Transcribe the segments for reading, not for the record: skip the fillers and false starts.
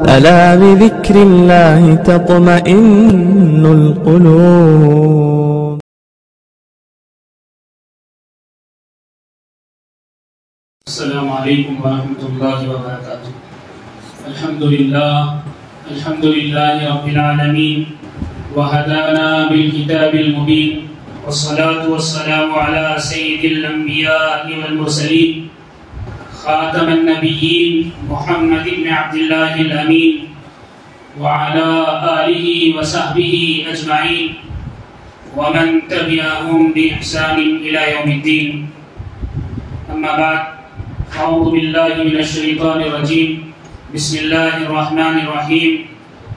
ألا بذكر الله تطمئن القلوب. السلام عليكم ورحمة الله وبركاته. الحمد لله رب العالمين وهدانا بالكتاب المبين، والصلاة والسلام على سيد الأنبياء والمرسلين خاتم النبيين محمد بن عبد الله الأمين وعلى آله وصحبه أجمعين ومن تبعهم بإحسان إلى يوم الدين. أما بعد، أعوذ بالله من الشيطان الرجيم. بسم الله الرحمن الرحيم.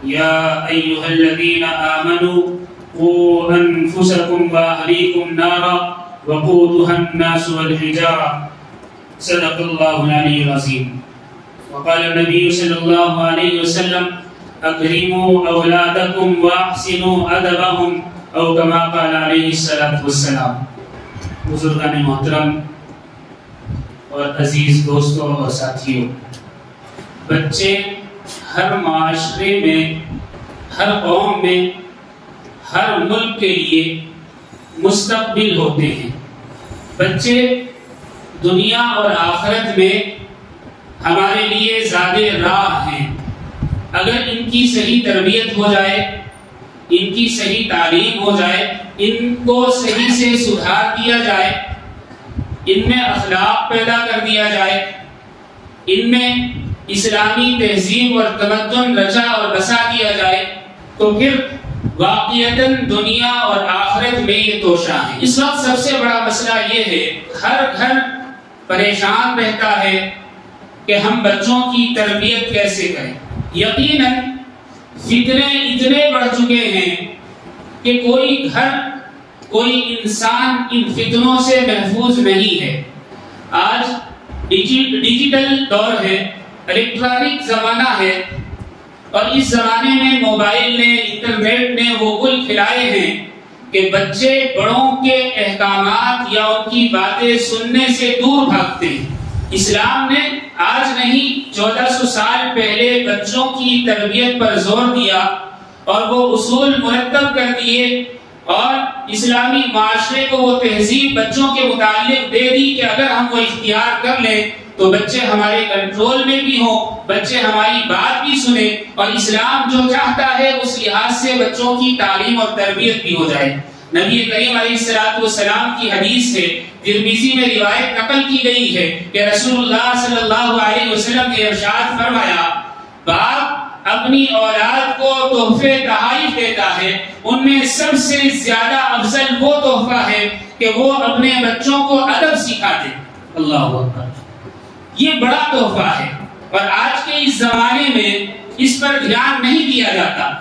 يا أيها الذين آمنوا قوا أنفسكم وأهليكم نارا وقودها الناس والحجارة. صدق الله العلي العظيم. وقال النبي صلى الله عليه وسلم: أكرموا أولادكم وأحسنوا أدبهم، أو كما قال عليه الصلاة والسلام. بزرگان محترم اور عزیز دوستوں اور ساتھیوں، بچے ہر معاشرے میں، ہر قوم میں، ہر ملک کے لیے مستقبل ہوتے ہیں. بچے دنیا اور آخرت میں ہمارے لیے زیادہ راہ ہیں. اگر ان کی صحیح تربیت ہو جائے، ان کی صحیح تعلیم ہو جائے، ان کو صحیح سے سدھار دیا جائے، ان میں اخلاق پیدا کر دیا جائے، ان میں اسلامی تہذیب اور تمدن رچا اور بسا دیا جائے، تو پھر واقعتاً دنیا اور آخرت میں یہ توشہ ہے. اس وقت سب سے بڑا مسئلہ یہ ہے، ہر گھر پریشان رہتا ہے کہ ہم بچوں کی تربیت کیسے کریں. یقیناً فتنے اتنے بڑھ چکے ہیں کہ کوئی گھر، کوئی انسان ان فتنوں سے محفوظ نہیں ہے. آج ڈیجیٹل دور ہے، الیکٹرانک زمانہ ہے، اور اس زمانے میں موبائل نے، انٹرنیٹ نے وہ گل کھلائے ہیں کہ بچے بڑوں کے احکامات یا ان کی باتیں سننے سے دور بھاگتے ہیں. اسلام نے آج نہیں 1400 سال پہلے بچوں کی تربیت پر زور دیا اور وہ اصول مرتب کر دیے، اور اسلامی معاشرے کو وہ تہذیب بچوں کے متعلق دے دی کہ اگر ہم وہ اختیار کر لیں تو بچے ہمارے کنٹرول میں بھی ہوں، بچے ہماری بات بھی سنیں، اور اسلام جو چاہتا ہے اس لحاظ سے بچوں کی تعلیم اور تربیت بھی ہو جائے. نبی کریم علیہ السلام کی حدیث ہے، ترمذی میں روایت نقل کی گئی ہے کہ رسول اللہ صلی اللہ علیہ وسلم نے ارشاد فرمایا: باپ اپنی اولاد کو تحفے تحائف دیتا ہے، ان میں سب سے زیادہ افضل وہ تحفہ ہے کہ وہ اپنے بچوں کو ادب سکھا دے. اللہ اکبر، یہ بڑا تحفہ ہے، اور آج کے اس زمانے میں اس پر دھیان نہیں دیا جاتا،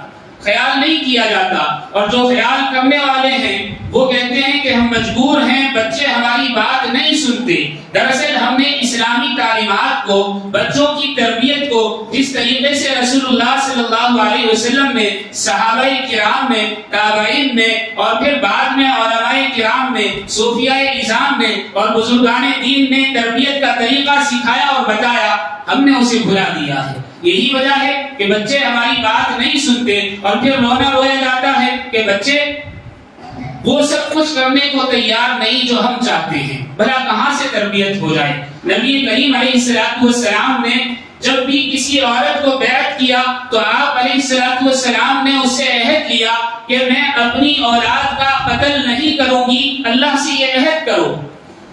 خیال نہیں کیا جاتا. اور جو خیال کرنے والے ہیں وہ کہتے ہیں کہ ہم مجبور ہیں، بچے ہماری بات نہیں سنتے. دراصل ہم نے اسلامی تعلیمات کو، بچوں کی تربیت کو جس طریقے سے رسول اللہ صلی اللہ علیہ وسلم نے، صحابہ کرام نے، تابعین نے، اور پھر بعد میں علماء کرام نے، صوفیاء اعظام نے اور بزرگان دین نے تربیت کا طریقہ سکھایا اور بتایا، ہم نے اسے بھلا دیا ہے. یہی وجہ ہے کہ بچے ہماری بات نہیں سنتے، اور پھر رونا رویا جاتا ہے کہ بچے وہ سب کچھ کرنے کو تیار نہیں جو ہم چاہتے ہیں. بھلا کہاں سے تربیت ہو جائے؟ نبی کریم علیہ السلام نے جب بھی کسی عورت کو بیعت کیا تو آپ علیہ السلام نے اس سے عہد لیا کہ میں اپنی اولاد کا قتل نہیں کروں گی، اللہ سے یہ عہد کرو.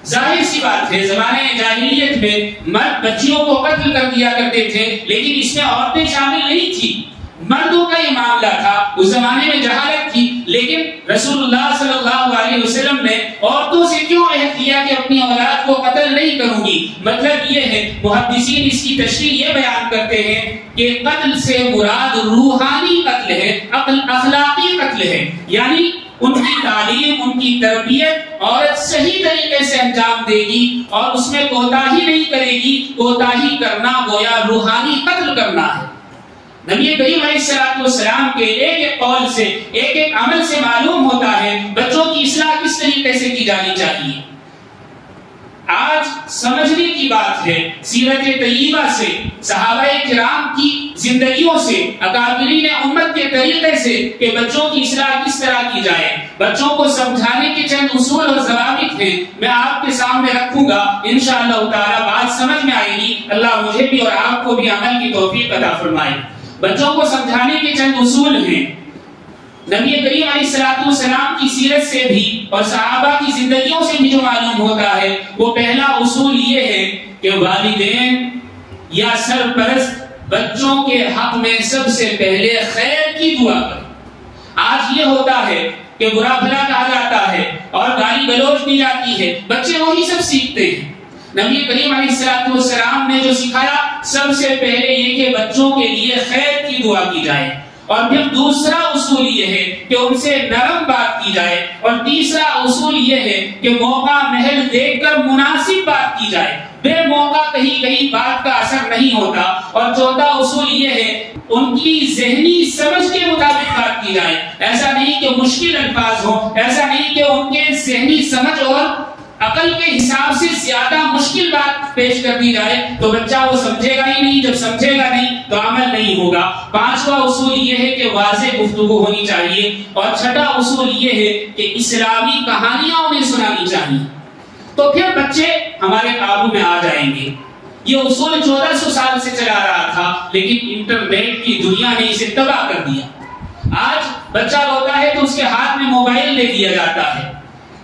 ظاہر سی بات ہے، زمانے جاہلیت میں مرد بچیوں کو قتل کر دیا کرتے تھے، لیکن اس میں عورتیں شامل نہیں تھی. مردوں کا یہ معاملہ تھا، اس زمانے میں جہالت تھی. لیکن رسول اللہ صلی اللہ علیہ وسلم نے عورتوں سے کیوں عہد کیا کہ اپنی اولاد کو قتل نہیں کروں گی؟ مطلب یہ ہے، محدثین اس کی تشریح یہ بیان کرتے ہیں کہ قتل سے مراد روحانی قتل ہے، اخلاقی قتل ہے. یعنی ان کی تعلیم، ان کی تربیت عورت صحیح طریقے سے انجام دے گی اور اس میں کوتاہی نہیں کرے گی. کوتاہی کرنا گویا روحانی قتل کرنا ہے. نبی کریم علیہ السلام کے ایک ایک قول سے، ایک ایک عمل سے معلوم ہوتا ہے بچوں کی اصلاح کس طریقے سے کی جانی چاہیے. آج سمجھنے کی بات ہے سیرت طیبہ سے، صحابہ کرام کی زندگیوں سے، اکابرین امت کے طریقے سے کہ بچوں کی اصلاح کس طرح کی جائے، بچوں کو سمجھانے کے چند اصول اور ضوابط ہیں، میں آپ کے سامنے رکھوں گا، انشاءاللہ تعالی بات سمجھ میں آئے گی۔ اللہ مجھے بھی اور آپ کو بھی عمل کی توفیق عطا فرمائے۔ بچوں کو سمجھانے کے چند اصول ہیں، نبی کریم علیہ السلام کی سیرت سے بھی اور صحابہ کی زندگیوں سے بھی جو معلوم ہوتا ہے، وہ پہلا اصول یہ ہے کہ والدین یا سرپرست بچوں کے حق میں سب سے پہلے خیر کی دعا کریں۔ آج یہ ہوتا ہے کہ برا بھلا کہا جاتا ہے اور گالی گلوچ دی جاتی ہے، بچے وہی سب سیکھتے ہیں۔ نبی کریم علیہ السلام نے جو سکھایا، سب سے پہلے یہ کہ بچوں کے لیے خیر کی دعا کی جائے، اور پھر دوسرا اصول یہ ہے کہ ان سے نرم بات کی جائے، اور تیسرا اصول یہ ہے کہ موقع محل دیکھ کر مناسب بات کی جائے، بے موقع کہیں بات کا اثر نہیں ہوتا، اور چوتھا اصول یہ ہے ان کی ذہنی سمجھ کے مطابق بات کی جائے، ایسا نہیں کہ مشکل الفاظ ہو، ایسا نہیں کہ ان کے ذہنی سمجھ اور عقل کے حساب سے زیادہ مشکل بات پیش کر دی جائے تو بچہ وہ سمجھے گا ہی نہیں، جب سمجھے گا نہیں تو عمل نہیں ہوگا۔ پانچواں اصول یہ ہے کہ واضح گفتگو ہونی چاہیے، اور چھٹا اصول یہ ہے کہ اسلامی کہانیاں انہیں سنانی چاہیے، تو پھر بچے ہمارے قابو میں آ جائیں گے۔ یہ اصول 1400 سال سے چلا رہا تھا، لیکن انٹرنیٹ کی دنیا نے اسے تباہ کر دیا۔ آج بچہ روتا ہے تو اس کے ہاتھ میں موبائل دے دیا جاتا ہے،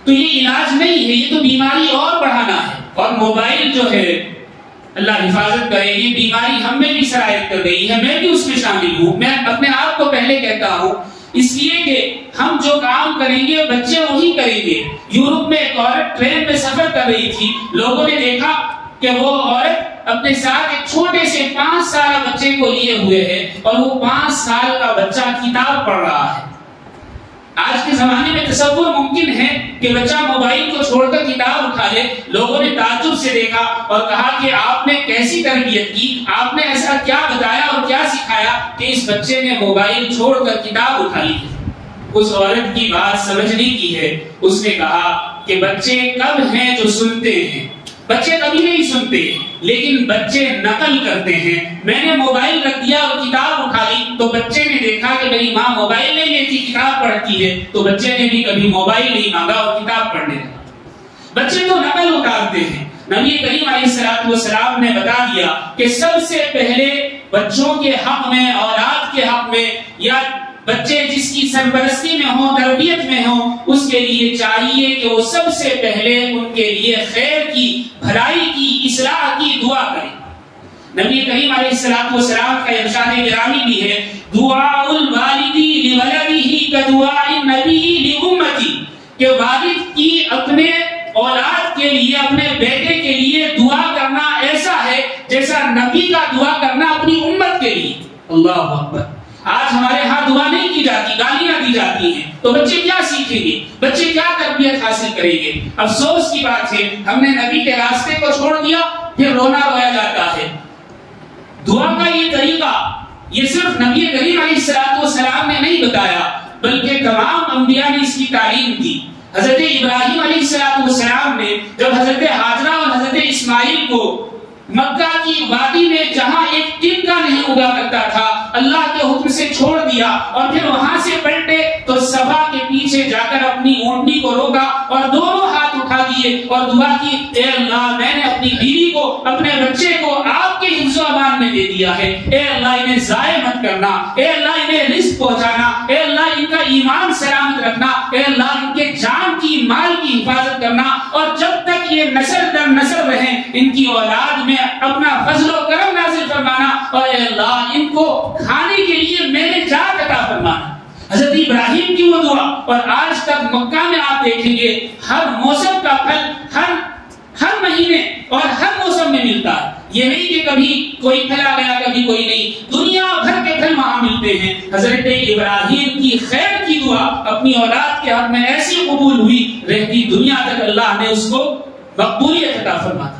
تو یہ علاج نہیں ہے، یہ تو بیماری اور بڑھانا ہے۔ اور موبائل جو ہے، اللہ حفاظت کرے، یہ بیماری ہم میں بھی سرایت کر گئی ہے، میں بھی اس میں شامل ہوں۔ میں اپنے آپ کو پہلے کہتا ہوں، اس لیے کہ ہم جو کام کریں گے بچے وہی کریں گے۔ یورپ میں ایک عورت ٹرین میں سفر کر رہی تھی، لوگوں نے دیکھا کہ وہ عورت اپنے ساتھ ایک چھوٹے سے 5 سالہ بچے کو لیے ہوئے ہے، اور وہ 5 سال کا بچہ کتاب پڑھ رہا ہے۔ آج کے زمانے میں تصور ممکن ہے کہ بچہ موبائل کو چھوڑ کر کتاب اٹھا لے۔ لوگوں نے تعجب سے دیکھا اور کہا کہ آپ نے کیسی تربیت کی، آپ نے ایسا کیا بتایا اور کیا سکھایا کہ اس بچے نے موبائل چھوڑ کر کتاب اٹھا لی۔ اس عورت کی بات سمجھنے کی ہے، اس نے کہا کہ بچے کب ہیں جو سنتے ہیں؟ بچے کبھی نہیں سنتے، لیکن بچے نقل کرتے ہیں۔ میں نے موبائل رکھ دیا اور کتاب اٹھا لی تو بچے نے دیکھا کہ میری ماں موبائل نہیں لیتی، کتاب پڑھتی ہے، تو بچے نے بھی کبھی موبائل نہیں مانگا اور کتاب پڑھنے لگا۔ بچے تو نقل اتارتے ہیں۔ نبی کریم علیہ السلام نے بتا دیا کہ سب سے پہلے بچوں کے حق میں، اولاد کے حق میں، یا بچے جس کی سرپرستی میں ہوں، تربیت میں ہوں، اس کے لیے چاہیے کہ وہ سب سے پہلے ان کے لیے خیر کی، بھلائی کی، اصلاح کی دعا کریں۔ نبی کریم علیہ السلام کا ارشاد گرامی بھی ہے، دعاء الوالدی لولدہ کدعاء النبی لامتی، کہ والد کی اپنے اولاد کے لیے، اپنے بیٹے کے لیے دعا کرنا ایسا ہے جیسا نبی کا دعا کرنا اپنی امت کے لیے۔ اللہ اکبر۔ آج ہمارے ہاں دعا نہیں کی جاتی، گالیاں دی جاتی ہیں، تو بچے کیا سیکھیں گے؟ بچے کیا تربیت حاصل کریں گے؟ افسوس کی بات ہے، ہم نے نبی کے راستے کو چھوڑ دیا، پھر رونا رویا جاتا ہے۔ دعا کا یہ طریقہ، یہ صرف نبی کریم علیہ السلام نے نہیں بتایا، بلکہ تمام انبیاء نے اس کی تعلیم دی۔ حضرت ابراہیم علیہ السلام نے جب حضرت ہاجرہ اور حضرت اسماعیل کو مکہ کی وادی میں جہاں ایک تنکا نہیں اگا کرتا تھا، اللہ کے حکم سے چھوڑ دیا اور پھر وہاں سے پلٹے تو صفا کے پیچھے جا کر اپنی اونٹنی کو روکا اور دونوں ہاتھ اٹھا دیے اور دعا کی، اے اللہ میں نے اپنی بیوی کو، اپنے بچے کو آپ کے حفظ و امان میں دے دیا ہے، اے اللہ انہیں ضائع مت کرنا، اے اللہ انہیں رزق پہنچانا، اے اللہ ان کا ایمان سلامت رکھنا، اے اللہ ان کے جان کی، مال کی حفاظت کرنا، اور جب تک یہ نسل در نسل رہیں ان کی اولاد میں اپنا فضل و کرم نازل فرمانا، اور اے اللہ ان کو کھانے کے لیے میرے جات عطا فرمانا۔ حضرت ابراہیم کی وہ دعا، اور آج تک مکہ میں آپ دیکھیں گے ہر موسم کا پھل ہر مہینے اور ہر موسم میں ملتا ہے۔ یہ نہیں کہ کبھی کوئی پھل آ گیا کبھی کوئی نہیں، دنیا بھر کے پھل وہاں ملتے ہیں۔ حضرت ابراہیم کی خیر کی دعا اپنی اولاد کے حق میں ایسی قبول ہوئی، رہتی دنیا تک اللہ نے اس کو مقبولیت عطا فرمایا۔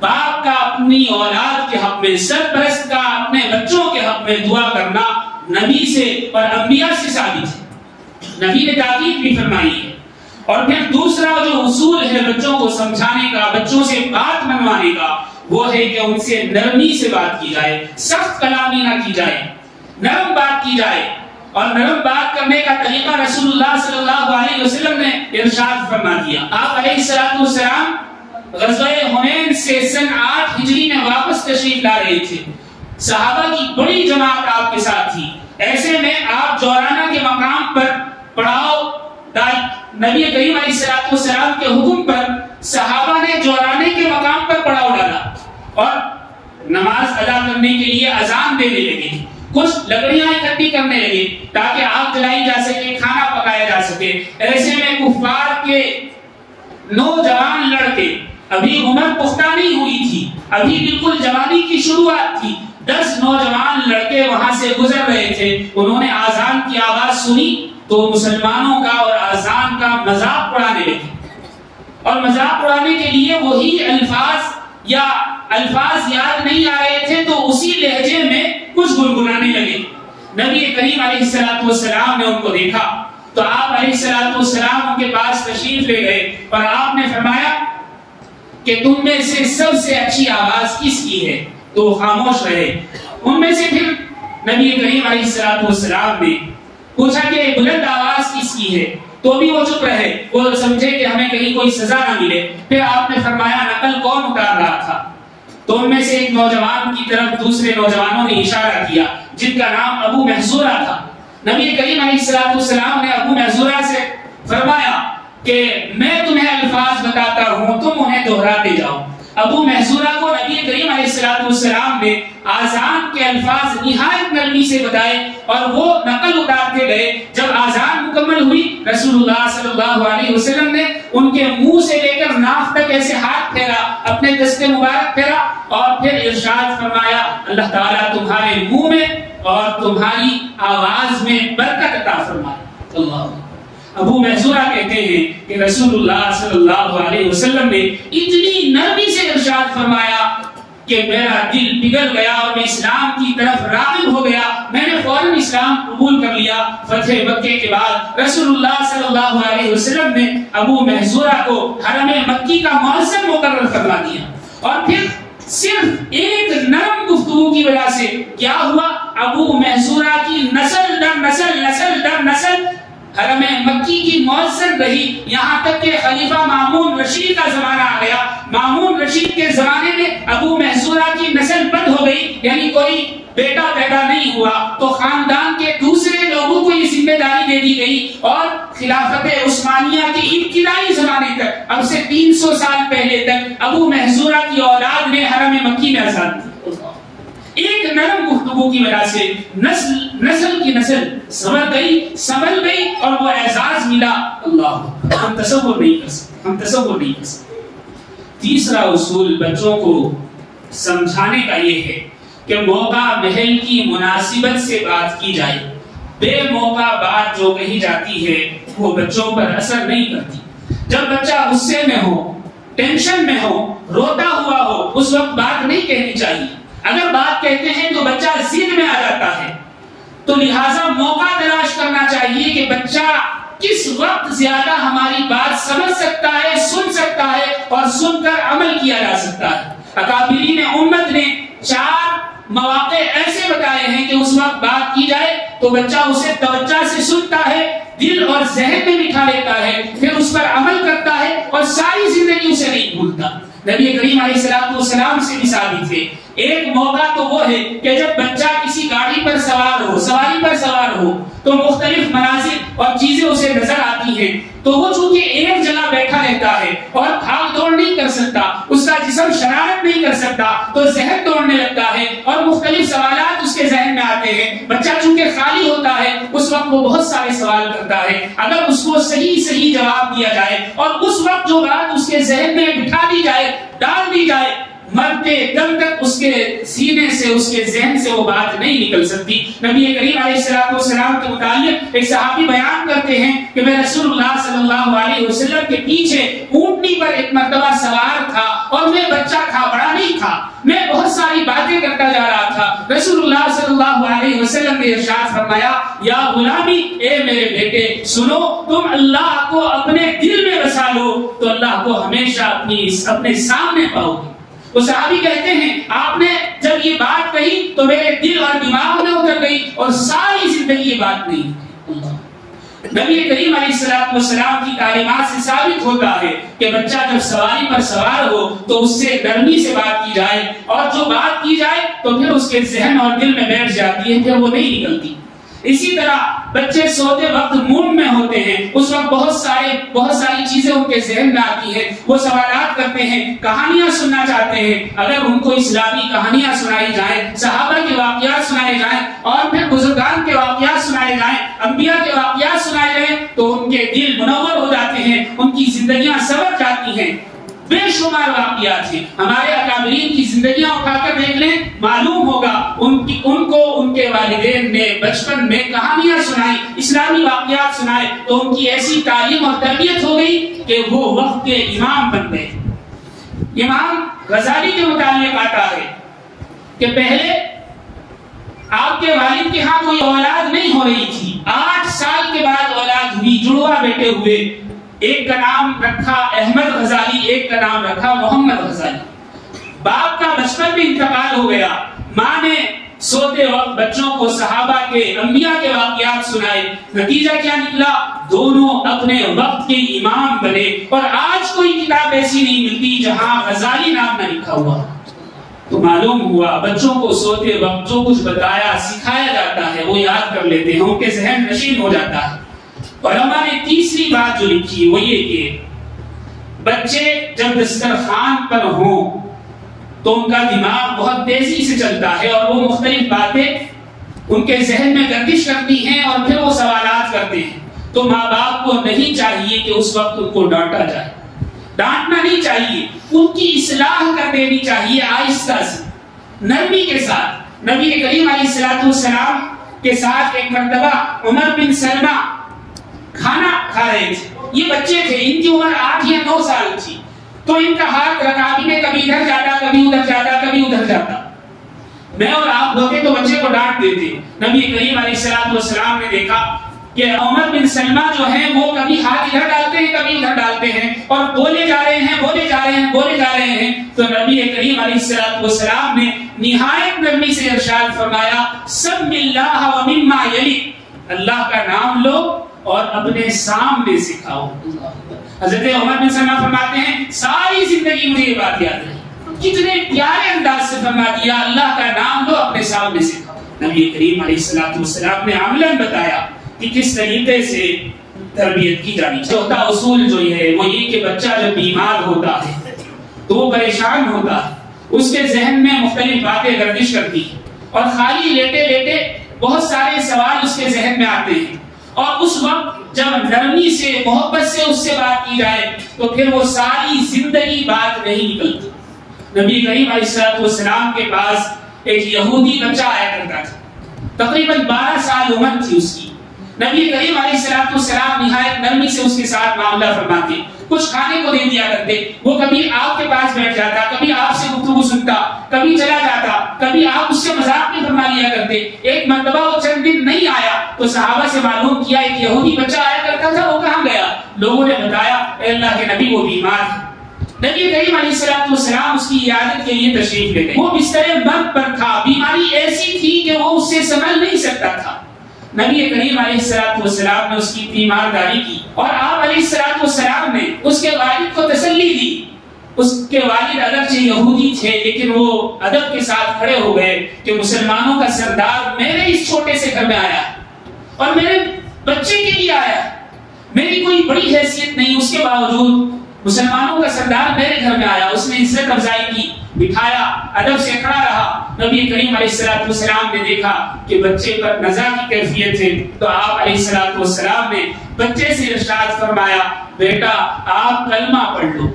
باپ کا اپنی اولاد کے حق میں، سرپرست کا اپنے بچوں کے حق میں دعا کرنا نبی سے اور انبیاء سے ثابت ہے۔ نبی نے تاکید بھی فرمائی ہے، اور پھر دوسرا جو اصول ہے بچوں کو سمجھانے کا، بچوں سے بات منوانے کا، وہ ہے کہ ان سے نرمی سے بات کی جائے، سخت کلامی نہ کی جائے، نرم بات کی جائے. اور نرم بات کرنے کا طریقہ رسول اللہ صلی اللہ علیہ وسلم نے ارشاد فرما دیا. آپ علیہ السلام غزوہ حنین سے سن 8 ہجری میں واپس تشریف لا رہے تھے. صحابہ کی بڑی جماعت آپ کے ساتھ تھی. ایسے میں آپ جورانہ کے مقام پر پڑاؤ ڈال. نبی کریم علیہ السلام کے حکم پر صحابہ نے جورانے کے مقام پر پڑاؤ ڈالا اور نماز ادا کرنے کے لیے اذان دینے لگے. کچھ لکڑیاں اکٹھی کرنے لگے تاکہ آگ جلائی جا سکے، کھانا پکایا جا سکے. ایسے میں کفار کے نوجوان لڑکے، ابھی عمر پختہ نہیں ہوئی تھی، ابھی بالکل جوانی کی شروعات تھی، 10 نوجوان لڑکے وہاں سے گزر رہے تھے. انہوں نے اذان کی آواز سنی تو مسلمانوں کا اور اذان کا مذاق اڑانے لگے. اور مذاق اڑانے کے لیے وہی الفاظ یاد نہیں آ رہے تھے تو اسی لہجے میں کچھ گنگنانے لگے. نبی کریم علیہ السلام نے ان کو دیکھا تو آپ علیہ السلام ان کے پاس تشریف لے گئے اور آپ نے فرمایا کہ تم میں سے سب سے اچھی آواز کس کی ہے؟ تو وہ خاموش رہے. ان میں سے پھر نبی کریم علیہ السلام نے پوچھا کہ بلند آواز کس کی ہے؟ تو بھی وہ چپ رہے. وہ سمجھے کہ ہمیں کہیں کوئی سزا نہ ملے. پھر آپ نے فرمایا نقل کون اتار رہا تھا؟ تو ان میں سے ایک نوجوان کی طرف دوسرے نوجوانوں نے اشارہ کیا جن کا نام ابو محذورہ تھا. نبی کریم علیہ السلام نے ابو محذورہ سے فرمایا کہ میں تمہیں الفاظ بتاتا ہوں، تم انہیں دہراتے جاؤ. ابو محذورہ کو نبی کریم علیہ السلام نے آذان کے الفاظ نہایت نرمی سے بتائے اور وہ نقل اتارتے گئے. جب آذان مکمل ہوئی رسول اللہ صلی اللہ علیہ وسلم نے ان کے منہ سے لے کر ناف تک ایسے ہاتھ پھیرا، اپنے دست مبارک پھیرا اور پھر ارشاد فرمایا اللہ تعالیٰ تمہارے منہ میں اور تمہاری آواز میں برکت عطا فرمائے. اللہ. ابو محذورہ کہتے ہیں کہ رسول اللہ صلی اللہ علیہ وسلم نے اتنی نرمی سے ارشاد فرمایا کہ میرا دل پگھل گیا اور میں اسلام کی طرف راغب ہو گیا. میں نے فوراً اسلام قبول کر لیا. فتح مکے کے بعد رسول اللہ صلی اللہ علیہ وسلم نے ابو محذورہ کو حرم مکی کا مؤذن مقرر فرما دیا. اور پھر صرف ایک نرم گفتگو کی وجہ سے کیا ہوا؟ ابو محذورہ کی نسل در نسل حرم مکی کی مؤذن رہی، یہاں تک کہ خلیفہ مامون رشید کا زمانہ آ گیا. مامون رشید کے زمانے میں ابو محذورہ کی نسل بند ہو گئی، یعنی کوئی بیٹا پیدا نہیں ہوا تو خاندان کے دوسرے لوگوں کو یہ ذمہ داری دے دی گئی. اور خلافت عثمانیہ کے ابتدائی زمانے تک، اب سے 300 سال پہلے تک ابو محذورہ کی اولاد نے حرم مکی میں آزاد تھی. ایک نرم گفتگو کی وجہ سے نسل کی نسل سنبھل گئی اور وہ اعزاز ملا. اللہ، ہم تصور نہیں کر سکتے. تیسرا اصول بچوں کو سمجھانے کا یہ ہے کہ موقع محل کی مناسبت سے بات کی جائے. بے موقع بات جو کہی جاتی ہے وہ بچوں پر اثر نہیں کرتی. جب بچہ غصے میں ہو، ٹینشن میں ہو، روتا ہوا ہو، اس وقت بات نہیں کہنی چاہیے. اگر بات کہتے ہیں تو بچہ ضد میں آ جاتا ہے. تو لہٰذا موقع تلاش کرنا چاہیے کہ بچہ کس وقت زیادہ ہماری بات سمجھ سکتا ہے، سن سکتا ہے اور سن کر عمل کیا جا سکتا ہے. اکابرین امت نے 4 مواقع ایسے بتائے ہیں کہ اس وقت بات کی جائے تو بچہ اسے توجہ سے سنتا ہے، دل اور ذہن میں بٹھا لیتا ہے، پھر اس پر عمل کرتا ہے اور ساری زندگی اسے نہیں بھولتا. نبی کریم علیہ السلام سے بھی ثابت ہے. ایک موقع تو وہ ہے کہ جب بچہ کسی گاڑی پر سواری پر سوار ہو تو مختلف مناظر اور چیزیں اسے نظر آتی ہیں تو وہ چونکہ ایک جگہ بیٹھا رہتا ہے اور بھاگ دوڑ نہیں کر سکتا، اس کا جسم شرارت نہیں کر سکتا تو ذہن دوڑنے لگتا ہے اور مختلف سوالات اس کے ذہن میں آتے ہیں. بچہ چونکہ خالی ہوتا ہے اس وقت وہ بہت سارے سوال کرتا ہے. اگر اس کو صحیح جواب دیا جائے اور اس وقت جو بات اس کے ذہن میں بٹھا دی جائے، ڈال دی جائے، مرتے دم تک اس کے سینے سے، اس کے ذہن سے وہ بات نہیں نکل سکتی. نبی کریم علیہ السلام کے متعلق ایک صحابی بیان کرتے ہیں کہ میں رسول اللہ صلی اللہ علیہ وسلم کے پیچھے اونٹنی پر ایک مرتبہ سوار تھا اور میں بچہ تھا، بڑا نہیں تھا، میں بہت ساری باتیں کرتا جا رہا تھا. رسول اللہ صلی اللہ علیہ وسلم کے ارشاد فرمایا یا غلامی، اے میرے بیٹے سنو، تم اللہ کو اپنے دل میں بسا لو تو اللہ کو ہمیشہ اپنے سامنے پاؤ گے۔ وہ صحابی کہتے ہیں آپ نے جب یہ بات کہی تو میرے دل اور دماغ میں اتر گئی اور ساری زندگی یہ بات نہیں۔ نبی کریم علیہ السلام کی تعلیمات سے ثابت ہوتا ہے کہ بچہ جب سواری پر سوار ہو تو اس سے نرمی سے بات کی جائے، اور جو بات کی جائے تو پھر اس کے ذہن اور دل میں بیٹھ جاتی ہے، پھر وہ نہیں نکلتی۔ اسی طرح بچے سوتے وقت موڈ میں ہوتے ہیں، اس وقت بہت ساری چیزیں ان کے ذہن میں آتی ہیں، وہ سوالات کرتے ہیں، کہانیاں سننا چاہتے ہیں۔ اگر ان کو اسلامی کہانیاں سنائی جائیں، صحابہ کے واقعات سنائے جائیں، اور پھر بزرگان کے واقعات سنائے جائیں، انبیاء کے واقعات سنائے جائیں تو ان کے دل منور ہو جاتے ہیں، ان کی زندگیاں سنور جاتی ہیں۔ بے شمار واقعات ہیں، ہمارے اکابرین کی زندگیاں اٹھا کر دیکھ لیں، معلوم ہوگا ان کو ان کے والدین نے بچپن میں کہانیاں سنائی، اسلامی واقعات سنائے تو ان کی ایسی تعلیم اور تربیت ہو گئی کہ وہ وقت کے امام بن گئے۔ امام غزالی کے متعلق آتا ہے کہ پہلے آپ کے والد کے ہاں کوئی اولاد نہیں ہو رہی تھی، 8 سال کے بعد اولاد ہوئی، جڑوا بیٹے ہوئے، ایک کا نام رکھا احمد غزالی، ایک کا نام رکھا محمد غزالی۔ باپ کا بچپن میں انتقال ہو گیا، ماں نے سوتے وقت بچوں کو صحابہ کے، انبیاء کے واقعات سنائے، نتیجہ کیا نکلا؟ دونوں اپنے وقت کے امام بنے، اور آج کوئی کتاب ایسی نہیں ملتی جہاں غزالی نام نہ لکھا ہوا۔ تو معلوم ہوا بچوں کو سوتے وقت جو کچھ بتایا سکھایا جاتا ہے وہ یاد کر لیتے ہیں، ان کے ذہن نشین ہو جاتا ہے۔ علماء نے تیسری بات جو لکھی وہ یہ کہ بچے جب دسترخوان پر ہوں تو ان کا دماغ بہت تیزی سے چلتا ہے، اور وہ مختلف باتیں ان کے ذہن میں گردش کرتی ہیں اور پھر وہ سوالات کرتے ہیں۔ تو ماں باپ کو نہیں چاہیے کہ اس وقت ان کو ڈانٹا جائے، ڈانٹنا نہیں چاہیے، ان کی اصلاح کر دینی چاہیے آہستہ سے، نرمی کے ساتھ۔ نبی کریم علیہ السلام کے ساتھ ایک مرتبہ عمر بن سلمہ کھانا کھا رہے تھے، یہ بچے تھے، ان کی عمر 8 یا 9 سال تھی، تو ان کا ہاتھ رکابی میں کبھی ادھر جاتا، کبھی ادھر جاتا، کبھی ادھر جاتا۔ میں اور آپ ہوتے تو بچے کو ڈانٹ دیتے۔ نبی کریم علیہ السلام نے دیکھا کہ عمر بن سلمہ جو ہیں وہ کبھی ہاتھ ادھر ڈالتے ہیں، کبھی ادھر ڈالتے ہیں، اور بولے جا رہے ہیں، بولے جا رہے ہیں، بولے جا رہے ہیں۔ تو نبی کریم علیہ السلام نے نہایت نرمی سے ارشاد فرمایا، سم اللہ ومما یلی، اللہ کا نام لو اور اپنے سامنے سکھاؤ۔ حضرت عمر بن سلمہ فرماتے ہیں ساری زندگی مجھے یہ بات یاد رہی، کتنے پیارے انداز سے فرما دیا، اللہ کا نام لو اپنے سامنے سکھاؤ۔ نبی کریم علیہ السلام نے عملاً بتایا کہ کس طریقے سے تربیت کی جانی چاہیے۔ چوتھا اصول جو ہے وہ یہ کہ بچہ جب بیمار ہوتا ہے تو وہ پریشان ہوتا ہے، اس کے ذہن میں مختلف باتیں گردش کرتی ہیں، اور خالی لیٹے لیٹے بہت سارے سوال اس کے ذہن میں آتے ہیں، اور اس وقت جب نرمی سے محبت سے اس سے بات کی جائے تو پھر وہ ساری زندگی بات نہیں نکلتی۔ نبی کریم علیہ السلام کے پاس ایک یہودی بچہ آیا کرتا تھا، تقریباً 12 سال عمر تھی اس کی۔ نبی کریم علیہ السلام نہایت نرمی سے اس کے ساتھ معاملہ فرماتے، کچھ کھانے کو دے دیا کرتے، وہ کبھی آپ کے پاس بیٹھ جاتا، کبھی آپ سے گفتگو سنتا، کبھی چلا جاتا، کبھی آپ اس سے مذاق بھی فرما لیا کرتے۔ ایک مرتبہ وہ چند دن نہیں آیا تو صحابہ سے معلوم کیا ایک یہودی بچہ آیا کرتا تھا، وہ کہاں گیا؟ لوگوں نے بتایا اے اللہ کے نبی وہ بیمار ہے۔ نبی کریم علیہ السلام اس کی عیادت کے لیے تشریف لے گئے، وہ بستر مرگ پر تھا، بیماری ایسی تھی کہ وہ اس سے سنبھل نہیں سکتا تھا۔ نبی کریم علیہ السلام نے اس کی تیمارداری کی، اور آپ علیہ السلام نے اس کے والد کو تسلی دی۔ اس کے والد اگرچہ یہودی تھے لیکن وہ ادب کے ساتھ کھڑے ہو گئے کہ مسلمانوں کا سردار میرے اس چھوٹے سے گھر میں آیا اور میرے بچے کے لیے آیا، میری کوئی بڑی حیثیت نہیں، اس کے باوجود مسلمانوں کا سردار میرے گھر میں آیا۔ اس نے عزت افزائی کی، بٹھایا، ادب سے کھڑا رہا۔ نبی کریم علیہ السلام نے دیکھا کہ بچے پر نزا کی کیفیت ہے تو آپ علیہ السلام نے بچے سے ارشاد فرمایا، بیٹا آپ کلمہ پڑھ لو،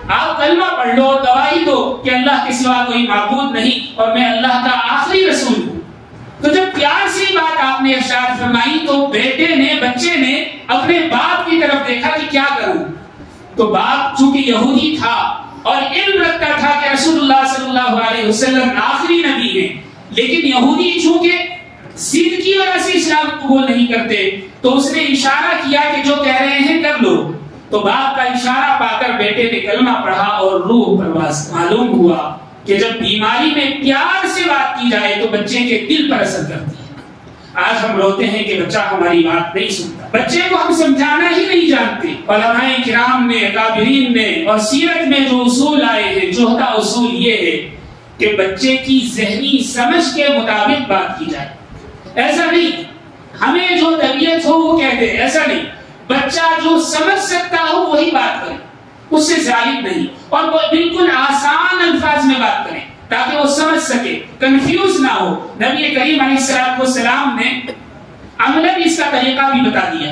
آپ کلمہ پڑھ لو، گواہی دو کہ اللہ کے سوا کوئی معبود نہیں اور میں اللہ کا آخری رسول ہوں۔ تو جب پیار سے بات آپ نے ارشاد فرمائی تو بیٹے نے، بچے نے اپنے باپ کی طرف دیکھا کہ کیا کروں۔ تو باپ چونکہ یہودی تھا اور علم رکھتا تھا کہ رسول اللہ صلی اللہ علیہ وسلم آخری نبی ہے، لیکن یہودی چونکہ ضد اسلام قبول نہیں کرتے تو اس نے اشارہ کیا کہ جو کہہ رہے ہیں کر لو. تو باپ کا اشارہ پا کر بیٹے نے کلمہ پڑھا اور روح پرواز. معلوم ہوا کہ جب بیماری میں پیار سے بات کی جائے تو بچے کے دل پر اثر کرتی ہے. آج ہم روتے ہیں کہ بچہ ہماری بات نہیں سنتا. بچے کو ہم سمجھانا ہی نہیں جانتے. علماء کرام نے، اکابرین نے اور سیرت میں جو اصول آئے ہیں، چوتھا اصول یہ ہے کہ بچے کی ذہنی سمجھ کے مطابق بات کی جائے. ایسا نہیں ہمیں جو طبیعت ہو وہ کہتے ہیں، ایسا نہیں. بچہ جو سمجھ سکتا ہو وہی بات کرے، اس سے زائد نہیں. اور وہ بالکل آسان الفاظ میں بات کریں تاکہ وہ سمجھ سکے، کنفیوز نہ ہو. نبی کریم علیہ السلام نے عملاً اس کا طریقہ بھی بتا دیا.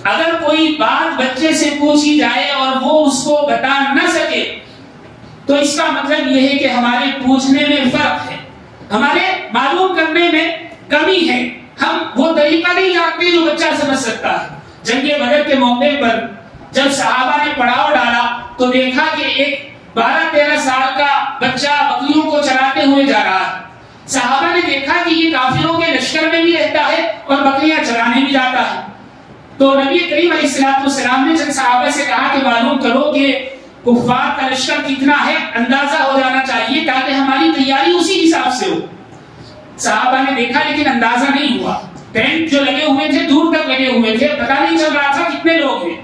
اگر کوئی بات بچے سے پوچھی جائے اور وہ اس کو بتا نہ سکے تو اس کا مطلب یہ ہے کہ ہمارے پوچھنے میں فرق ہے، ہمارے معلوم کرنے میں کمی ہے. ہم وہ طریقہ نہیں جانتے جو بچہ سمجھ سکتا ہے. جنگ بدر کے موقع پر جب صحابہ نے پڑاؤ ڈالا تو دیکھا کہ ایک 12-13 سال کا بچہ بکریوں کو چراتے ہوئے جا رہا ہے. صحابہ نے دیکھا کہ یہ کافروں کے لشکر میں بھی رہتا ہے اور بکریاں چرانے بھی جاتا ہے. تو نبی کریم علیہ السلام نے جن صحابہ سے کہا کہ معلوم کرو کہ کفار کا لشکر کتنا ہے، اندازہ ہو جانا چاہیے تاکہ ہماری تیاری اسی حساب سے ہو. صحابہ نے دیکھا لیکن اندازہ نہیں ہوا. ٹینٹ جو لگے ہوئے تھے دور تک لگے ہوئے تھے، پتہ نہیں چل رہا تھا کتنے لوگ ہیں.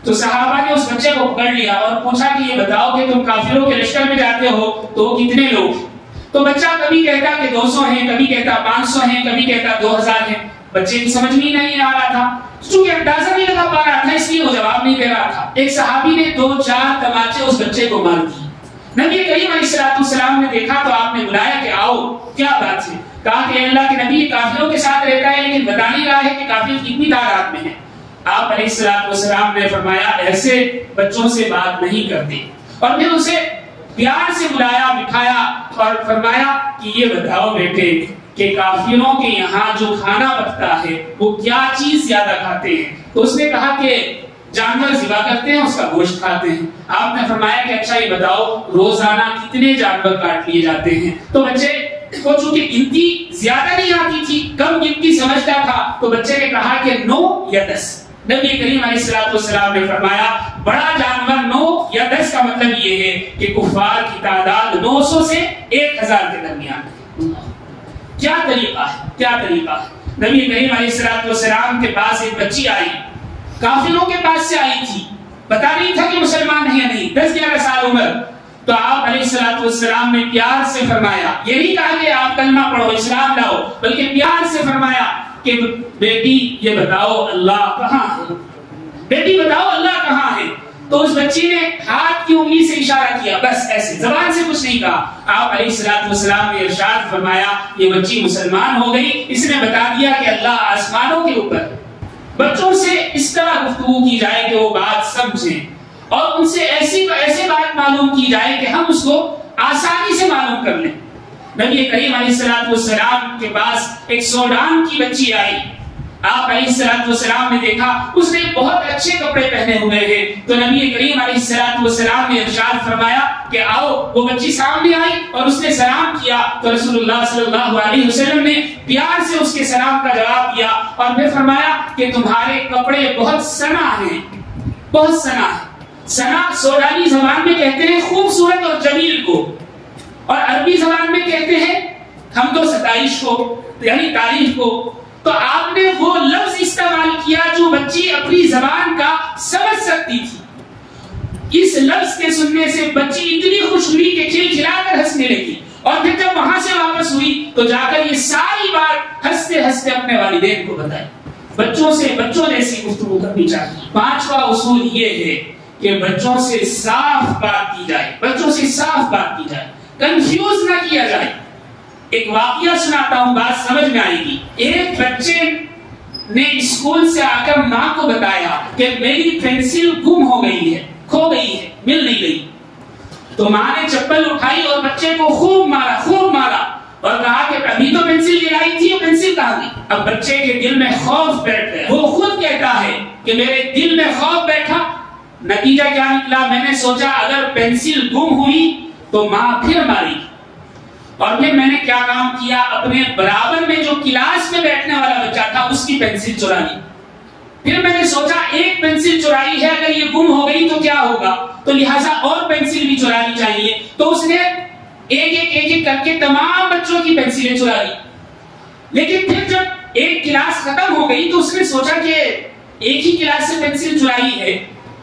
تو صحابہ نے اس بچے کو پکڑ لیا اور پوچھا کہ یہ بتاؤ کہ تم کافروں کے لشکر میں جاتے ہو تو کتنے لوگ ہیں؟ تو بچہ کبھی کہتا کہ 200 ہیں، کبھی کہتا 500 ہیں، کبھی کہتا 2000 ہیں. بچے کی سمجھ میں نہیں آ رہا تھا، چونکہ اندازہ نہیں لگا پا رہا تھا اس لیے وہ جواب نہیں دے رہا تھا. ایک صحابی نے 2-4 تماچے اس بچے کو مار دی. نبی کریم علیہ السلام نے دیکھا تو آپ نے بلایا کہ آؤ کیا بات ہے. کہا کہ اللہ کے نبی کافروں کے ساتھ رہتا ہے لیکن بتا نہیں رہا ہے کہ کافر کتنی تعداد میں ہیں. آپ علیہ السلام نے فرمایا ایسے بچوں سے بات نہیں کرتے. اور پھر اسے پیار سے بلایا، بٹھایا اور فرمایا کہ یہ بتاؤ بیٹے کہ کافروں کے یہاں جو کھانا پکتا ہے وہ کیا چیز زیادہ کھاتے ہیں؟ تو اس نے کہا کہ جانور ذبح کرتے ہیں، اس کا گوشت کھاتے ہیں. آپ نے فرمایا کہ اچھا یہ بتاؤ روزانہ کتنے جانور کاٹ لیے جاتے ہیں؟ تو بچے کو چونکہ گنتی زیادہ نہیں آتی تھی، کم گنتی سمجھتا تھا، تو بچے نے کہا کہ 9 یا 10. نبی کریم علیہ السلام نے فرمایا بڑا جانور 9 یا 10 کا مطلب یہ ہے کہ کفار کی تعداد 900 سے 1000 کے درمیان ہے. کیا طریقہ ہے، کیا طریقہ ہے. نبی کریم علیہ السلام کے پاس ایک بچی آئی، کافروں کے پاس سے آئی تھی، پتا نہیں تھا کہ مسلمان ہے یا نہیں، 10-11 سال عمر. تو آپ علیہ السلام نے پیار سے فرمایا، یہ نہیں کہا کہ آپ کلمہ پڑھو اسلام لاؤ، بلکہ پیار سے فرمایا کہ بیٹی یہ بتاؤ اللہ کہاں ہے، بیٹی بتاؤ اللہ کہاں ہے. تو اس بچی نے ہاتھ کی انگلی سے اشارہ کیا، بس ایسے زبان سے کچھ نہیں کہا. آپ علیہ السلام نے ارشاد فرمایا یہ بچی مسلمان ہو گئی، اس نے بتا دیا کہ اللہ آسمانوں کے اوپر. بچوں سے اس طرح گفتگو کی جائے کہ وہ بات سمجھیں اور ان سے ایسی بات معلوم کی جائے کہ ہم اس کو آسانی سے معلوم کر لیں. نبی کریم علیہ السلام کے پاس ایک سوڈان کی بچی آئی. آپ علیہ السلام نے دیکھا اس نے بہت اچھے کپڑے پہنے ہوئے ہیں. تو نبی کریم علیہ السلام نے ارشاد فرمایا کہ آؤ. وہ بچی سامنے آئی اور اس نے سلام کیا تو رسول اللہ صلی اللہ علیہ وسلم نے پیار سے اس کے سلام کا جواب دیا اور پھر فرمایا کہ تمہارے کپڑے بہت سنا ہیں، بہت سنا ہے. سنا سوڈانی زبان میں کہتے ہیں خوبصورت اور جمیل کو، اور عربی زبان میں کہتے ہیں حمد و ستائش کو، یعنی تعریف کو. تو آپ نے وہ لفظ استعمال کیا جو بچی اپنی زبان کا سمجھ سکتی تھی. اس لفظ کے سننے سے بچی اتنی خوش ہوئی کہ کھلکھلا کر ہنسنے لگی. اور پھر جب وہاں سے واپس ہوئی تو جا کر یہ ساری بات ہنستے ہنستے اپنے والدین کو بتائی. بچوں جیسی گفتگو کرنی چاہیے. 5واں اصول یہ ہے کہ بچوں سے صاف بات کی جائے، بچوں سے صاف بات کی جائے، کنفیوز نہ کیا جائے. ایک واقعہ سناتا ہوں، بات سمجھ میں آئے گی. ایک بچے نے اسکول سے آ کر ماں کو بتایا کہ میری پینسل گم ہو گئی ہے، کھو گئی ہے، مل نہیں گئی. تو ماں نے چپل اٹھائی اور بچے کو خوب مارا اور کہا کہ ابھی تو پینسل گرائی تھی، پینسل کہاں گئی؟ اب بچے کے دل میں خوف بیٹھ گیا. وہ خود کہتا ہے کہ میرے دل میں خوف بیٹھا. نتیجہ کیا نکلا؟ میں نے سوچا اگر پینسل گم ہوئی تو ماں پھر ماری. اور پھر میں نے کیا کام کیا، اپنے برابر میں جو کلاس میں بیٹھنے والا بچہ تھا کی پینسل چرا لی. پھر میں نے سوچا ایک پینسل چرائی ہے، اگر یہ گم ہو گئی تو کیا ہوگا، تو لہٰذا اور پینسل بھی چرانی چاہیے. تو اس نے ایک کر کے تمام بچوں کی پینسلیں چرا لی. لیکن پھر جب ایک کلاس ختم ہو گئی تو اس نے سوچا کہ ایک ہی کلاس سے پینسل چرائی ہے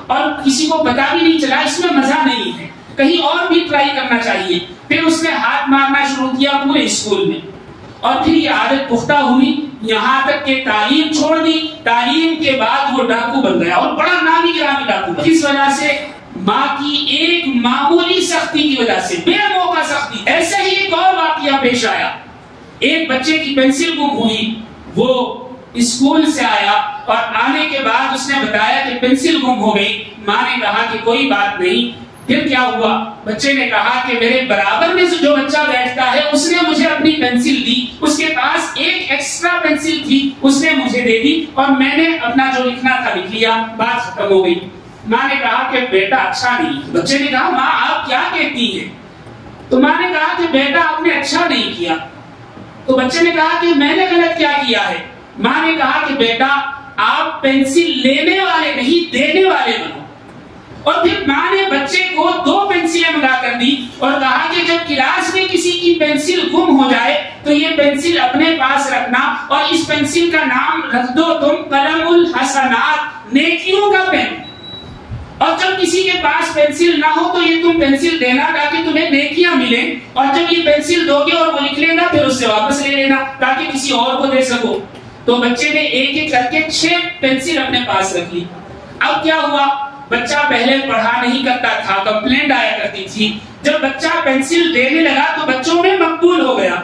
اور کسی کو پتا بھی نہیں چلا، اس میں مزہ نہیں ہے، کہیں اور بھی ٹرائی کرنا چاہیے. پھر اس نے ہاتھ مارنا شروع کیا پورے اسکول میں، اور پھر یہ عادت پختہ ہوئی، یہاں تک کہ تعلیم چھوڑ دی. تعلیم کے بعد وہ ڈاکو بن گیا اور بڑا نامی گرامی ڈاکو بن گیا. اس وجہ سے ماں کی ایک معمولی سختی کی وجہ سے، بے موقع سختی. ایسے ہی ایک اور واقعہ پیش آیا. ایک بچے کی پینسل گم ہوئی، وہ اسکول سے آیا اور آنے کے بعد اس نے بتایا کہ پینسل گم ہو گئی. ماں نے کہا کہ کوئی بات نہیں. پھر کیا ہوا، بچے نے کہا کہ میرے برابر میں جو بچہ بیٹھتا ہے اس نے مجھے اپنی پینسل دی، اس کے پاس ایک ایکسٹرا پینسل تھی، اس نے مجھے دے دی اور میں نے اپنا جو لکھنا تھا لکھ لیا، بات ختم ہو گئی. ماں نے کہا کہ بیٹا اچھا نہیں. بچے نے کہا ماں آپ کیا کہتی ہیں؟ تو ماں نے کہا کہ بیٹا آپ نے اچھا نہیں کیا. تو بچے نے کہا کہ میں نے غلط کیا کیا ہے؟ ماں نے کہا کہ بیٹا آپ پینسل لینے والے نہیں دینے والے بنو. اور پھر ماں نے بچے کو 2 پینسلیں منگا کر دی اور کہا کہ جب کلاس میں کسی کی پینسل گم ہو جائے تو یہ پینسل اپنے پاس رکھنا اور اس پینسل کا نام رکھ دو تم قلم الحسنات، نیکیوں کا پین. اور جب کسی کے پاس پینسل نہ ہو تو یہ تم پینسل دینا تاکہ تمہیں نیکیاں ملیں، اور جب یہ پینسل دو گے اور وہ لکھ لینا پھر اس سے واپس لے لینا تاکہ کسی اور کو دے سکو. تو بچے نے ایک کر کے 6 پینسل اپنے پاس رکھ لی. اب کیا ہوا، بچہ پہلے پڑھا نہیں کرتا تھا، کمپلینٹ آیا کرتی تھی. جب بچہ پینسل دینے لگا تو بچوں میں مقبول ہو گیا.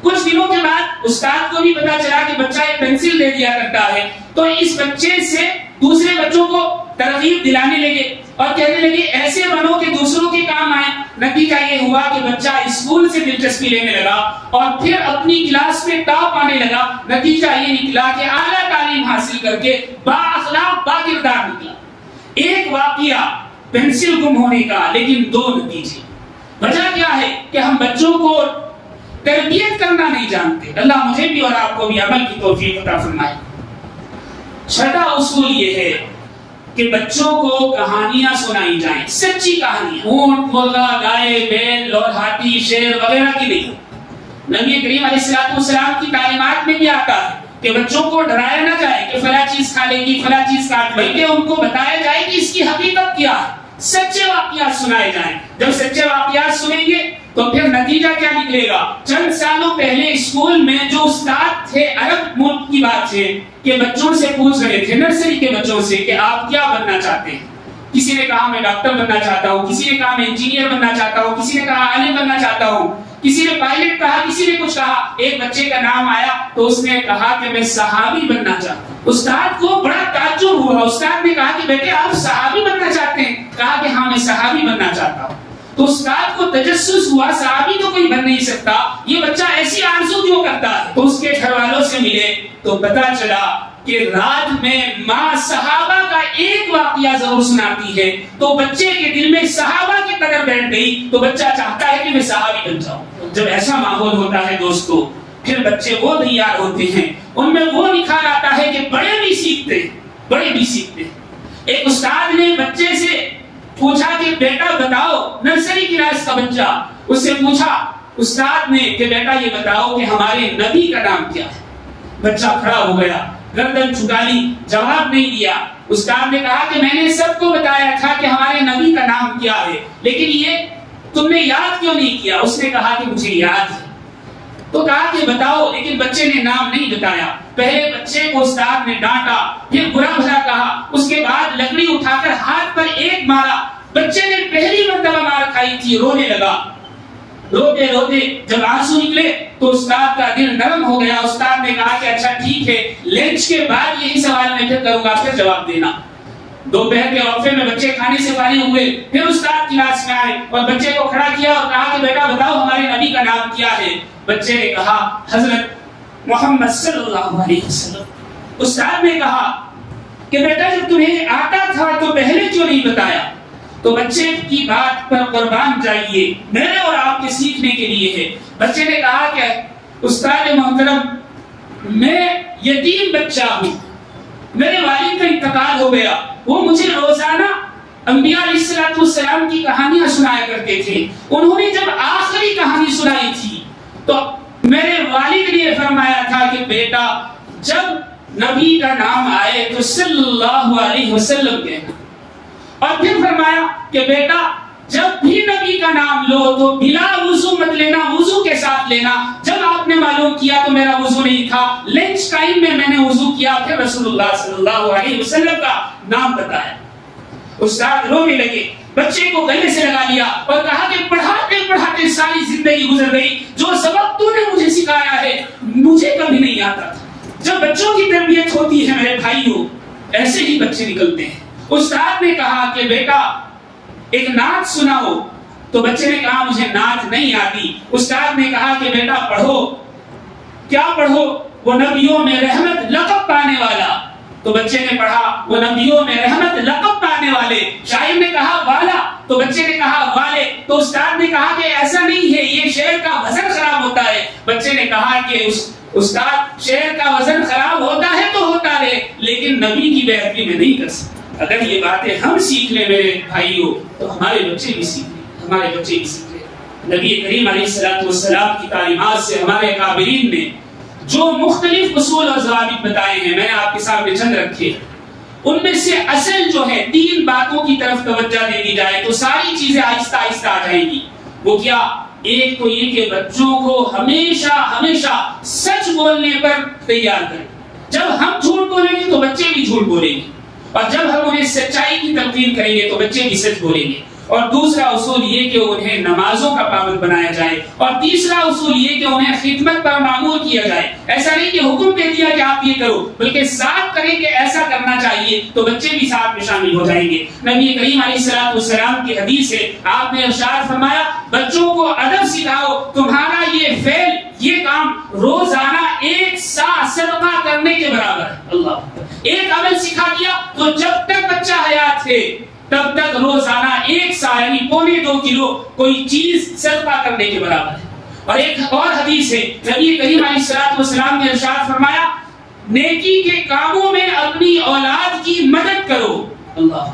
کچھ دنوں کے بعد استاد کو بھی پتا چلا کہ بچہ یہ پینسل دے دیا کرتا ہے. تو اس بچے سے دوسرے بچوں کو ترغیب دلانے لگے اور کہنے لگے ایسے بنو کہ دوسروں کے کام آئے. نتیجہ یہ ہوا کہ بچہ اسکول سے دلچسپی لینے لگا اور پھر اپنی کلاس میں ٹاپ آنے لگا. نتیجہ یہ نکلا کہ اعلیٰ تعلیم حاصل کر کے با اخلاق با کردار نکلا. ایک واقعہ پینسل گم ہونے کا، لیکن 2 نتیجے. وجہ کیا ہے کہ ہم بچوں کو تربیت کرنا نہیں جانتے. اللہ مجھے بھی اور آپ کو بھی عمل کی توفیق عطا فرمائے. چھٹا اصول یہ ہے کہ بچوں کو کہانیاں سنائی جائیں، سچی کہانیاں، اونٹ، مرغا، گائے، بیل اور ہاتھی، شیر وغیرہ کی نہیں. نبی کریم علیہ السلام کی تعلیمات میں بھی آتا ہے کہ بچوں کو ڈرایا نہ جائے کہ فلاں چیز کھا لے گی، فلاں چیز کاٹ لے گی، بلکہ ان کو بتایا جائے کہ اس کی حقیقت کیا ہے. سچے واقعات سنائے جائیں. جب سچے واقعات سنیں گے تو پھر نتیجہ کیا نکلے گا. چند سالوں پہلے اسکول میں جو استاد تھے، عرب ملک کی بات ہے کہ بچوں سے پوچھ رہے تھے، نرسری کے بچوں سے، کہ آپ کیا بننا چاہتے ہیں. کسی نے کہا میں ڈاکٹر بننا چاہتا ہوں، کسی نے کہا میں انجینئر بننا چاہتا ہوں، کسی نے کہا عالم بننا چاہتا ہوں، کسی نے پائلٹ کہا، کسی نے کچھ کہا. ایک بچے کا نام آیا تو اس نے کہا کہ میں صحابی بننا چاہتا ہوں. استاد کو بڑا تعجب ہوا. استاد نے کہا کہ بیٹے آپ صحابی بننا چاہتے ہیں؟ کہا کہ ہاں میں صحابی بننا چاہتا ہوں. تو استاد کو تجسس ہوا، صحابی تو کوئی بن نہیں سکتا، یہ بچہ ایسی آرزو کیوں کرتا ہے. تو اس کے گھر والوں سے ملے تو پتا چلا کہ رات میں ماں صحابہ کا ایک واقعہ ضرور سناتی ہے تو بچے کے دل میں صحابہ کی قدر بیٹھ گئی. تو بچہ چاہتا ہے کہ میں صحابی بن جاؤں. جب ایسا ماحول ہوتا ہے دوستو، پھر بچے وہ تیار ہوتے ہیں، ان میں وہ نکھار آتا ہے کہ بڑے بھی سیکھتے ہیں، بڑے بھی سیکھتے ہیں. ایک استاد نے بچے سے پوچھا کہ بیٹا بتاؤ، نرسری کلاس کا بچہ، اس سے پوچھا استاد نے کہ بیٹا یہ بتاؤ کہ ہمارے نبی کا نام کیا ہے. بچہ کھڑا ہو گیا، گردن جھکا لی، جواب نہیں دیا. استاد نے کہا کہ میں نے سب کو بتایا تھا کہ ہمارے نبی کا نام کیا ہے، لیکن یہ تم نے یاد کیوں نہیں کیا. اس نے کہا کہ مجھے یاد ہے. تو کہا کہ بتاؤ، لیکن بچے نے نام نہیں بتایا. پہلے بچے کو استاد نے ڈانٹا، پھر برا بھلا کہا، اس کے بعد لکڑی اٹھا کر ہاتھ پر ایک مارا. بچے نے پہلی مرتبہ مار کھائی تھی، رونے لگا. روتے روتے جب آنسو نکلے تو استاد کا دل نرم ہو گیا. استاد نے کہا کہ اچھا ٹھیک ہے، لنچ کے بعد یہی سوال میں پھر کروں گا، پھر جواب دینا. دوپہر کے وقفے میں بچے کھانے سے فارغ ہوئے، پھر استاد کلاس میں آئے اور بچے کو کھڑا کیا اور کہا کہ بیٹا بتاؤ ہمارے نبی کا نام کیا ہے. بچے نے کہا حضرت محمد صلی اللہ علیہ وسلم. استاد نے کہا کہ بیٹا جب تمہیں آتا تھا تو پہلے کیوں نہیں بتایا. تو بچے کی بات پر قربان جائیے، میرے اور آپ کے سیکھنے کے لیے ہے. بچے نے کہا کہ استاد محترم میں یتیم بچہ ہوں، میرے والد کا انتقال ہو گیا، وہ مجھے روزانہ انبیاء علیہ السلام کی کہانیاں سنایا کرتے تھے۔ انہوں نے جب آخری کہانی سنائی تھی تو میرے والد نے فرمایا تھا کہ بیٹا جب نبی کا نام آئے تو صلی اللہ علیہ وسلم کہنا، اور پھر فرمایا کہ بیٹا جب بھی نبی کا نام لو تو بلا وضو مت لینا، وضو کے ساتھ لینا۔ جب آپ نے معلوم کیا تو میرا وضو نہیں تھا، لنچ ٹائم میں نے وضو کیا، پھر رسول اللہ صلی اللہ علیہ وسلم کا نام بتایا۔ استاد رونے لگے، بچے کو گلے سے لگا لیا اور کہا کہ پڑھاتے پڑھاتے ساری زندگی گزر گئی، جو سبق تو نے مجھے سکھایا ہے مجھے کبھی نہیں آتا تھا۔ جب بچوں کی تربیت ہوتی ہے میرے بھائیوں، ایسے ہی بچے نکلتے ہیں۔ استاد نے کہا کہ بیٹا ایک نعت سناؤ، تو بچے نے کہا مجھے نعت نہیں آتی۔ استاد نے کہا کہ بیٹا پڑھو۔ کیا پڑھو؟ وہ نبیوں میں رحمت لقب پانے والا۔ تو بچے نے پڑھا وہ نبیوں میں رحمت لقب پانے والے۔ شاعر نے کہا والا، تو بچے نے کہا والے۔ تو استاد نے کہا کہ ایسا نہیں ہے، یہ شعر کا وزن خراب ہوتا ہے۔ بچے نے کہا کہ استاد شعر کا وزن خراب ہوتا ہے تو ہوتا ہے، لیکن نبی کی بے ادبی میں نہیں کر سکتا۔ اگر یہ باتیں ہم سیکھ لیں میرے بھائیوں تو ہمارے بچے بھی سیکھ لیں، ہمارے بچے بھی سیکھ لیں۔ نبی کریم علیہ السلام کی تعلیمات سے ہمارے کابرین نے جو مختلف اصول اور ضوابط بتائے ہیں، میں نے آپ کے سامنے چند رکھے، ان میں سے اصل جو ہے 3 باتوں کی طرف توجہ دے دی جائے تو ساری چیزیں آہستہ آہستہ آ جائیں گی۔ وہ کیا؟ ایک تو یہ کہ بچوں کو ہمیشہ ہمیشہ سچ بولنے پر تیار کریں۔ جب ہم جھوٹ بولیں گے تو بچے بھی جھوٹ بولیں گے، اور جب ہم انہیں سچائی کی تلقین کریں گے تو بچے بھی سچ بولیں گے۔ اور دوسرا اصول یہ کہ انہیں نمازوں کا پابند بنایا جائے، اور تیسرا اصول یہ کہ انہیں خدمت پر معمور کیا جائے۔ ایسا نہیں کہ حکم دے دیا کہ آپ یہ کرو، بلکہ ساتھ کریں کہ ایسا کرنا چاہیے، تو بچے بھی ساتھ میں شامل ہو جائیں گے۔ نبی کریم علیہ السلام کی حدیث ہے، آپ نے ارشاد فرمایا بچوں کو ادب سکھاؤ، تمہارا یہ فعل، یہ کام روزانہ 1 سا صدقہ کرنے کے برابر ہے۔ اللہ، ایک عمل سکھا دیا تو جب تک بچہ حیات ہے تب تک روزانہ 1 سا یعنی 1.25 کلو کوئی چیز صدقہ کرنے کے برابر ہے۔ اور ایک اور حدیث ہے، نبی کریم علیہ السلام نے ارشاد فرمایا نیکی کے کاموں میں اپنی اولاد کی مدد کرو۔ اللہ۔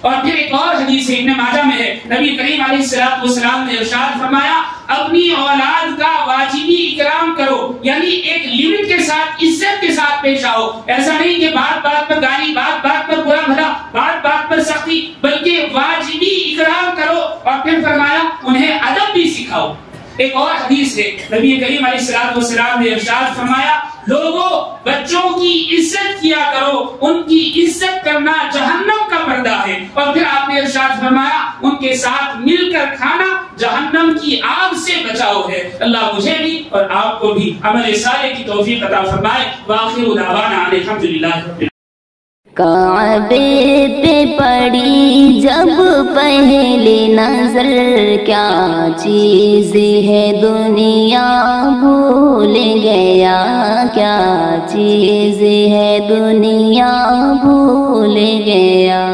اور پھر ایک اور حدیث ابن ماجہ میں ہے، نبی کریم علیہ السلام نے ارشاد فرمایا اپنی اولاد کا واجبی اکرام کرو، یعنی ایک لمٹ کے ساتھ، عزت کے ساتھ پیش آؤ۔ ایسا نہیں کہ بات بات پر گالی، بات بات پر برا بھلا، بات بات پر سختی، بلکہ واجبی اکرام کرو۔ اور پھر فرمایا انہیں ادب بھی سکھاؤ۔ ایک اور حدیث ہے، نبی کریم علیہ السلام نے ارشاد فرمایا لوگوں بچوں کی عزت کیا کرو، ان کی عزت کرنا جہنم کا پردہ ہے۔ اور پھر آپ نے ارشاد فرمایا ان کے ساتھ مل کر کھانا جہنم کی آگ سے بچاؤ ہے۔ اللہ مجھے بھی اور آپ کو بھی عمل صالح کی توفیق عطا فرمائے۔ وآخر دعوانا ان الحمدللہ رب العالمین۔ کعبے پہ پڑی جب پہلی نظر، کیا چیز ہے دنیا بھول گیا، کیا چیز ہے دنیا بھول گیا۔